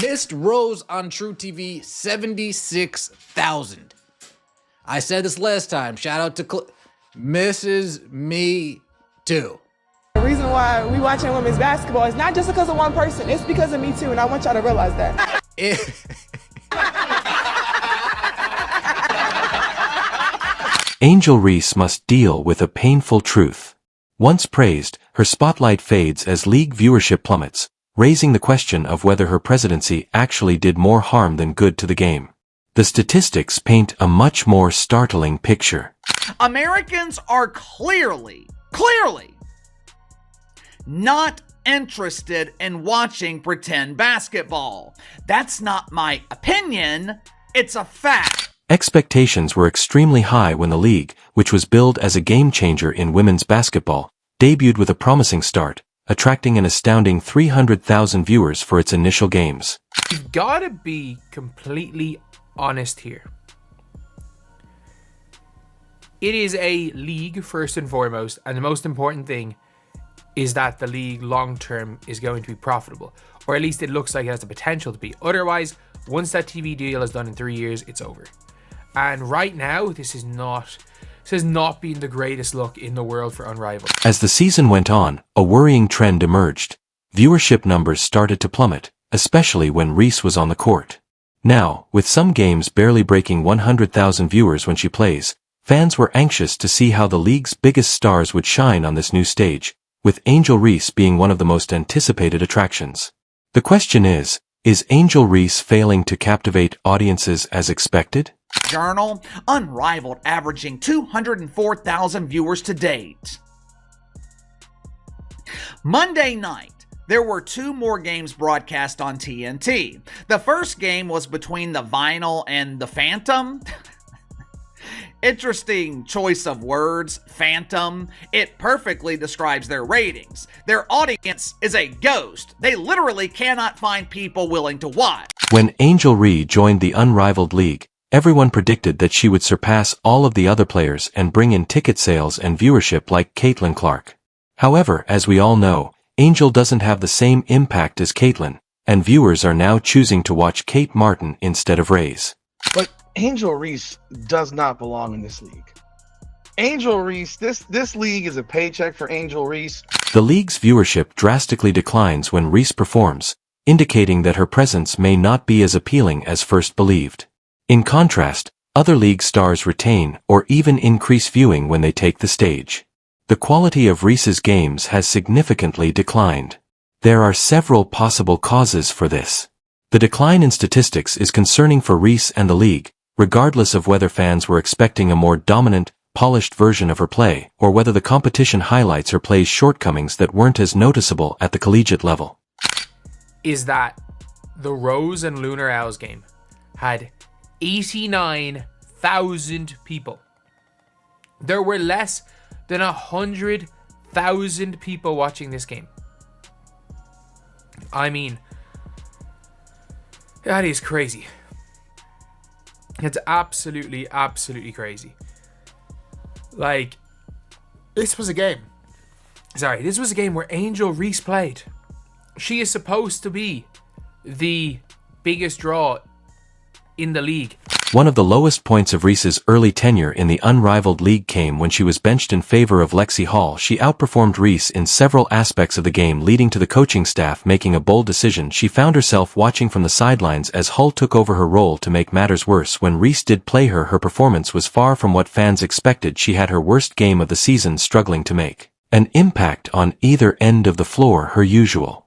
Missed rows on True TV, 76,000. I said this last time. Shout out to Mrs. Me Too. The reason why we watching women's basketball is not just because of one person. It's because of me too, and I want y'all to realize that. Angel Reese must deal with a painful truth. Once praised, her spotlight fades as league viewership plummets, raising the question of whether her presidency actually did more harm than good to the game. The statistics paint a much more startling picture. Americans are clearly not interested in watching pretend basketball. That's not my opinion, it's a fact. Expectations were extremely high when the league, which was billed as a game-changer in women's basketball, debuted with a promising start, attracting an astounding 300,000 viewers for its initial games. You've got to be completely honest here. It is a league first and foremost, and the most important thing is that the league long-term is going to be profitable, or at least it looks like it has the potential to be. Otherwise, once that TV deal is done in 3 years, it's over. And right now, this has not been the greatest look in the world for Unrivaled. As the season went on, a worrying trend emerged. Viewership numbers started to plummet, especially when Reese was on the court. Now, with some games barely breaking 100,000 viewers when she plays, fans were anxious to see how the league's biggest stars would shine on this new stage, with Angel Reese being one of the most anticipated attractions. The question is Angel Reese failing to captivate audiences as expected? Journal, Unrivaled averaging 204,000 viewers to date. Monday night, there were 2 more games broadcast on TNT. The first game was between the Vinyl and the Phantom. Interesting choice of words, Phantom. It perfectly describes their ratings. Their audience is a ghost. They literally cannot find people willing to watch. When Angel Reese joined the Unrivaled League, everyone predicted that she would surpass all of the other players and bring in ticket sales and viewership like Caitlin Clark. However, as we all know, Angel doesn't have the same impact as Caitlin, and viewers are now choosing to watch Kate Martin instead of Reese. But Angel Reese does not belong in this league. Angel Reese, this league is a paycheck for Angel Reese. The league's viewership drastically declines when Reese performs, indicating that her presence may not be as appealing as first believed. In contrast, other league stars retain or even increase viewing when they take the stage. The quality of Reese's games has significantly declined. There are several possible causes for this. The decline in statistics is concerning for Reese and the league, regardless of whether fans were expecting a more dominant, polished version of her play, or whether the competition highlights her play's shortcomings that weren't as noticeable at the collegiate level. Is that the Rose and Lunar Owls game had 89,000 people. There were less than 100,000 people watching this game. I mean, that is crazy. It's absolutely crazy. Like, this was a game where Angel Reese played. She is supposed to be the biggest draw in the league. One of the lowest points of Reese's early tenure in the Unrivaled League came when she was benched in favor of Lexi Hall. She outperformed Reese in several aspects of the game, leading to the coaching staff making a bold decision. She found herself watching from the sidelines as Hull took over her role. To make matters worse, when Reese did play her performance was far from what fans expected. She had her worst game of the season, struggling to make an impact on either end of the floor. Her usual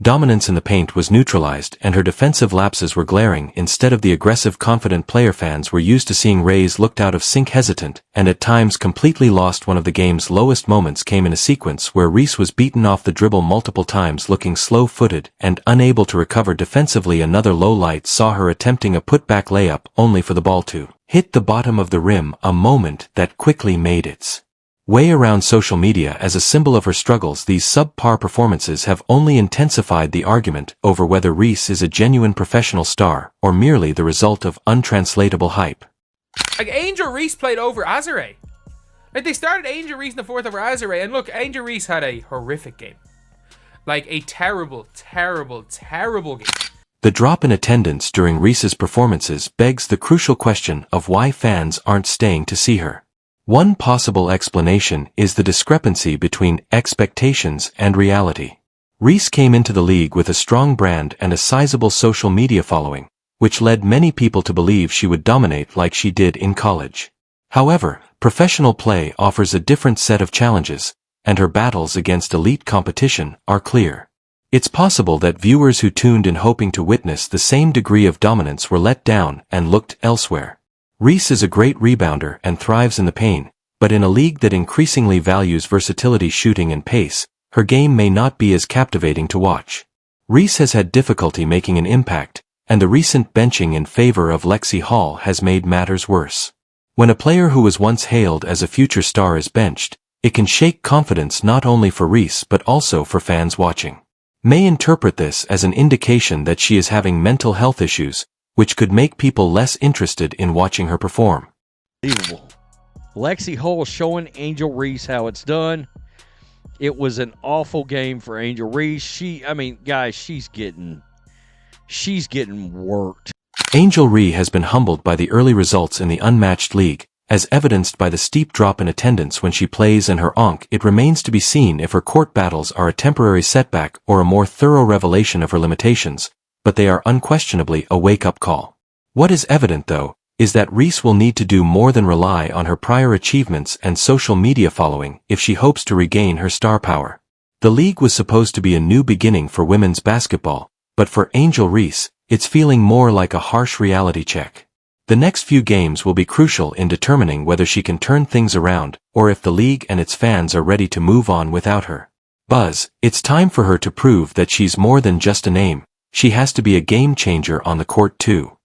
dominance in the paint was neutralized, and her defensive lapses were glaring. Instead of the aggressive, confident player fans were used to seeing, Reese looked out of sync, hesitant, and at times completely lost. One of the game's lowest moments came in a sequence where Reese was beaten off the dribble multiple times, looking slow-footed and unable to recover defensively. Another low light saw her attempting a putback layup, only for the ball to hit the bottom of the rim, a moment that quickly made its way around social media as a symbol of her struggles. These subpar performances have only intensified the argument over whether Reese is a genuine professional star or merely the result of untranslatable hype. Like, Angel Reese played over Azare. Like, they started Angel Reese in the fourth over Azare, and look, Angel Reese had a horrific game. Like, a terrible game. The drop in attendance during Reese's performances begs the crucial question of why fans aren't staying to see her. One possible explanation is the discrepancy between expectations and reality. Reese came into the league with a strong brand and a sizable social media following, which led many people to believe she would dominate like she did in college. However, professional play offers a different set of challenges, and her battles against elite competition are clear. It's possible that viewers who tuned in hoping to witness the same degree of dominance were let down and looked elsewhere. Reese is a great rebounder and thrives in the paint, but in a league that increasingly values versatility, shooting and pace, her game may not be as captivating to watch. Reese has had difficulty making an impact, and the recent benching in favor of Lexi Hall has made matters worse. When a player who was once hailed as a future star is benched, it can shake confidence not only for Reese but also for fans watching. May interpret this as an indication that she is having mental health issues, which could make people less interested in watching her perform. Unbelievable. Lexi Hull showing Angel Reese how it's done. It was an awful game for Angel Reese. Guys, she's getting worked. Angel Reese has been humbled by the early results in the unmatched league, as evidenced by the steep drop in attendance when she plays and her onk. It remains to be seen if her court battles are a temporary setback or a more thorough revelation of her limitations, but they are unquestionably a wake-up call. What is evident, though, is that Reese will need to do more than rely on her prior achievements and social media following if she hopes to regain her star power. The league was supposed to be a new beginning for women's basketball, but for Angel Reese, it's feeling more like a harsh reality check. The next few games will be crucial in determining whether she can turn things around or if the league and its fans are ready to move on without her. Buzz, it's time for her to prove that she's more than just a name. She has to be a game changer on the court too.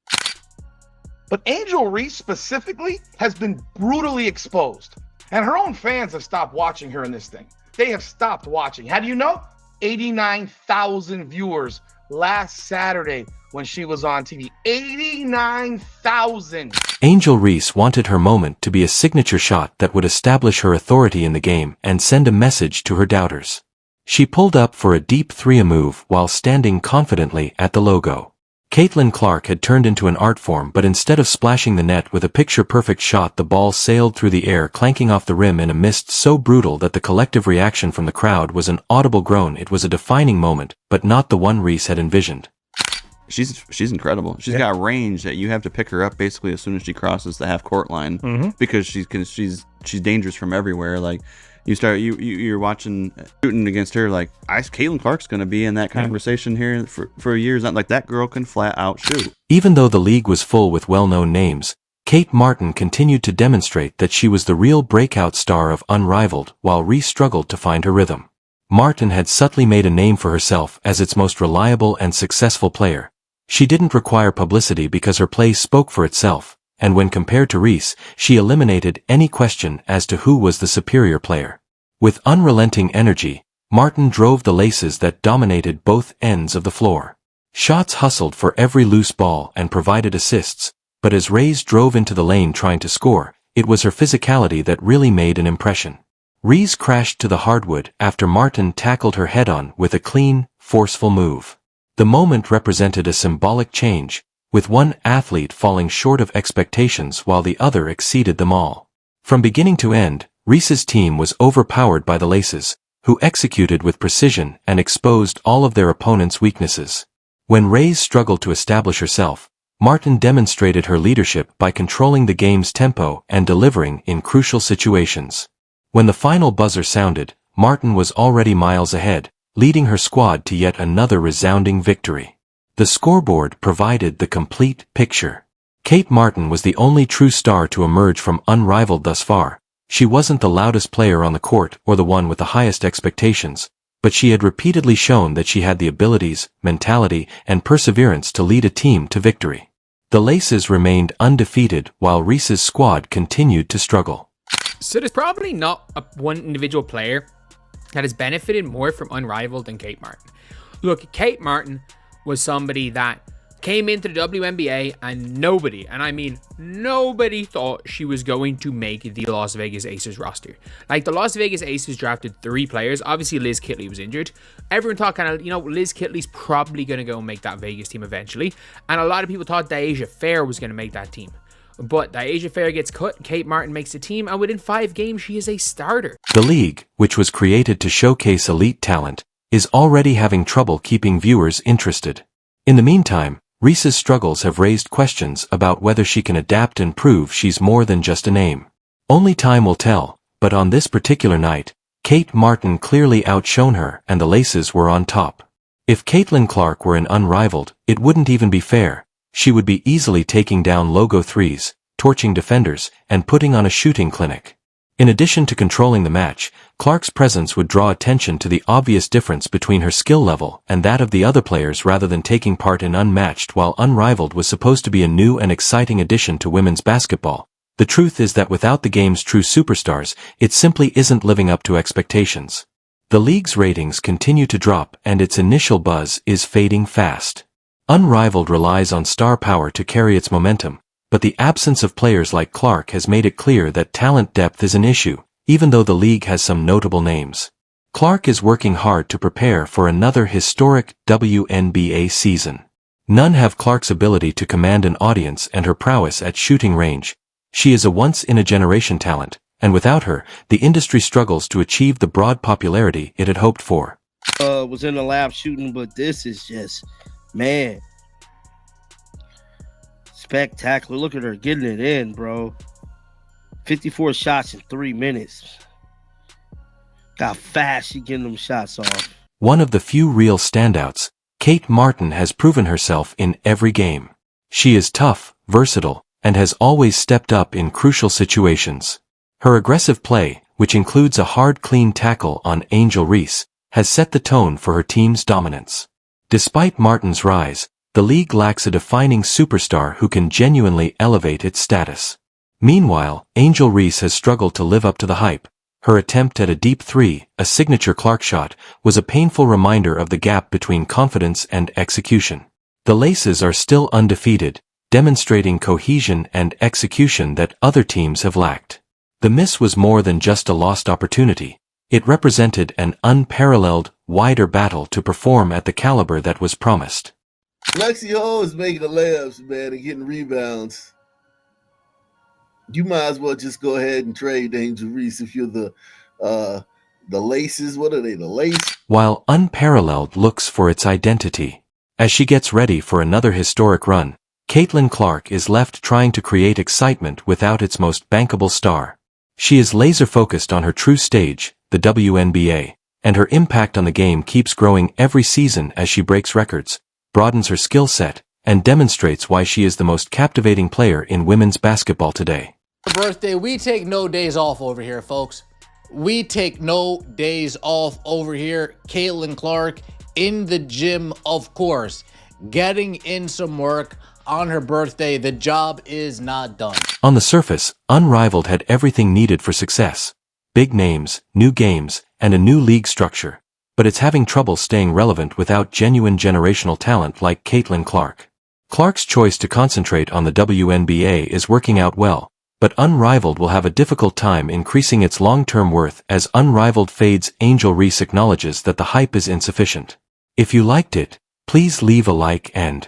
But Angel Reese specifically has been brutally exposed, and her own fans have stopped watching her in this thing. They have stopped watching. How do you know? 89,000 viewers last Saturday when she was on TV. 89,000. Angel Reese wanted her moment to be a signature shot that would establish her authority in the game and send a message to her doubters. She pulled up for a deep three move while standing confidently at the logo. Caitlin Clark had turned into an art form, but instead of splashing the net with a picture-perfect shot, the ball sailed through the air, clanking off the rim in a mist so brutal that the collective reaction from the crowd was an audible groan. It was a defining moment, but not the one Reese had envisioned. She's incredible. She's got range that you have to pick her up basically as soon as she crosses the half court line, because she's dangerous from everywhere. Like you're watching shooting against her, like Caitlin Clark's going to be in that conversation here for years. Not like that girl can flat out shoot. Even though the league was full with well-known names, Kate Martin continued to demonstrate that she was the real breakout star of Unrivaled, while Reese struggled to find her rhythm. Martin had subtly made a name for herself as its most reliable and successful player. She didn't require publicity because her play spoke for itself, and when compared to Reese, she eliminated any question as to who was the superior player. With unrelenting energy, Martin drove the laces that dominated both ends of the floor. Shots hustled for every loose ball and provided assists, but as Reese drove into the lane trying to score, it was her physicality that really made an impression. Reese crashed to the hardwood after Martin tackled her head-on with a clean, forceful move. The moment represented a symbolic change, with one athlete falling short of expectations while the other exceeded them all. From beginning to end, Reese's team was overpowered by the Laces, who executed with precision and exposed all of their opponents' weaknesses. When Reese struggled to establish herself, Martin demonstrated her leadership by controlling the game's tempo and delivering in crucial situations. When the final buzzer sounded, Martin was already miles ahead, leading her squad to yet another resounding victory. The scoreboard provided the complete picture. Kate Martin was the only true star to emerge from Unrivaled thus far. She wasn't the loudest player on the court or the one with the highest expectations, but she had repeatedly shown that she had the abilities, mentality, and perseverance to lead a team to victory. The Laces remained undefeated while Reese's squad continued to struggle. So there's probably not one individual player that has benefited more from Unrivaled than Kate Martin. Look, Kate Martin was somebody that came into the WNBA and nobody, and I mean nobody, thought she was going to make the Las Vegas Aces roster. Like, the Las Vegas Aces drafted 3 players. Obviously, Liz Kitley was injured. Everyone thought kind of, Liz Kitley's probably going to go and make that Vegas team eventually. And a lot of people thought Deasia Fair was going to make that team. But Deasia Fair gets cut, Kate Martin makes the team, and within 5 games, she is a starter. The league, which was created to showcase elite talent, is already having trouble keeping viewers interested. In the meantime, Reese's struggles have raised questions about whether she can adapt and prove she's more than just a name. Only time will tell, but on this particular night, Kate Martin clearly outshone her and the Laces were on top. If Caitlin Clark were in Unrivaled, it wouldn't even be fair. She would be easily taking down logo threes, torching defenders, and putting on a shooting clinic. In addition to controlling the match, Clark's presence would draw attention to the obvious difference between her skill level and that of the other players rather than taking part in Unmatched. While Unrivaled was supposed to be a new and exciting addition to women's basketball, the truth is that without the game's true superstars, it simply isn't living up to expectations. The league's ratings continue to drop and its initial buzz is fading fast. Unrivaled relies on star power to carry its momentum, but the absence of players like Clark has made it clear that talent depth is an issue, even though the league has some notable names. Clark is working hard to prepare for another historic WNBA season. None have Clark's ability to command an audience and her prowess at shooting range. She is a once-in-a-generation talent, and without her, the industry struggles to achieve the broad popularity it had hoped for. Was in the lab shooting, but this is just, man, spectacular. Look at her getting it in, bro. 54 shots in 3 minutes. Got fast, she getting them shots off. One of the few real standouts, Kate Martin has proven herself in every game. She is tough, versatile, and has always stepped up in crucial situations. Her aggressive play, which includes a hard clean tackle on Angel Reese, has set the tone for her team's dominance. Despite Martin's rise, the league lacks a defining superstar who can genuinely elevate its status. Meanwhile, Angel Reese has struggled to live up to the hype. Her attempt at a deep 3, a signature Clark shot, was a painful reminder of the gap between confidence and execution. The Laces are still undefeated, demonstrating cohesion and execution that other teams have lacked. The miss was more than just a lost opportunity. It represented an unparalleled, wider battle to perform at the caliber that was promised. Lexi Hall is making the layups, man, and getting rebounds. You might as well just go ahead and trade Angel Reese if you're the Laces. What are they, the Lace? While Unparalleled looks for its identity. As she gets ready for another historic run, Caitlin Clark is left trying to create excitement without its most bankable star. She is laser-focused on her true stage, the WNBA, and her impact on the game keeps growing every season as she breaks records, broadens her skill set, and demonstrates why she is the most captivating player in women's basketball today. Birthday, we take no days off over here, folks. We take no days off over here. Caitlin Clark in the gym, of course, getting in some work on her birthday. The job is not done. On the surface, Unrivaled had everything needed for success. Big names, new games, and a new league structure. But it's having trouble staying relevant without genuine generational talent like Caitlin Clark. Clark's choice to concentrate on the WNBA is working out well, but Unrivaled will have a difficult time increasing its long-term worth as Unrivaled fades. Angel Reese acknowledges that the hype is insufficient. If you liked it, please leave a like and